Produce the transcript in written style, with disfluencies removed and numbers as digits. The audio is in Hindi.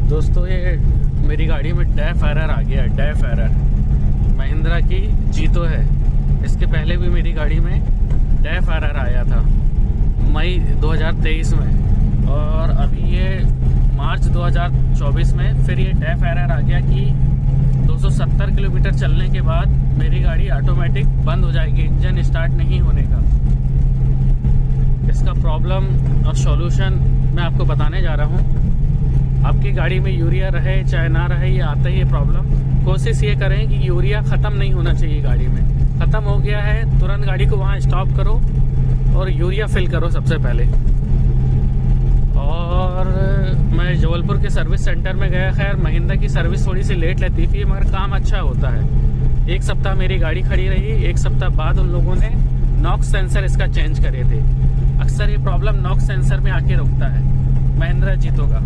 दोस्तों ये मेरी गाड़ी में डेफ एरर आ गया है। डेफ एरर महिंद्रा की जीतो है। इसके पहले भी मेरी गाड़ी में डेफ एरर आया था मई 2023 में, और अभी ये मार्च 2024 में फिर ये डेफ एरर आ गया कि 270 किलोमीटर चलने के बाद मेरी गाड़ी ऑटोमेटिक बंद हो जाएगी, इंजन स्टार्ट नहीं होने का। इसका प्रॉब्लम और सॉल्यूशन मैं आपको बताने जा रहा हूँ। आपकी गाड़ी में यूरिया रहे चाहे ना रहे, ये आता ही है प्रॉब्लम। कोशिश ये करें कि यूरिया ख़त्म नहीं होना चाहिए गाड़ी में। ख़त्म हो गया है तुरंत गाड़ी को वहाँ स्टॉप करो और यूरिया फिल करो सबसे पहले। और मैं जबलपुर के सर्विस सेंटर में गया। खैर महिंद्रा की सर्विस थोड़ी सी लेट लेती थी मगर काम अच्छा होता है। एक सप्ताह मेरी गाड़ी खड़ी रही, एक सप्ताह बाद उन लोगों ने नॉक्स सेंसर इसका चेंज करे थे। अक्सर ये प्रॉब्लम नॉक्स सेंसर में आके रुकता है महिंद्रा जीतो का।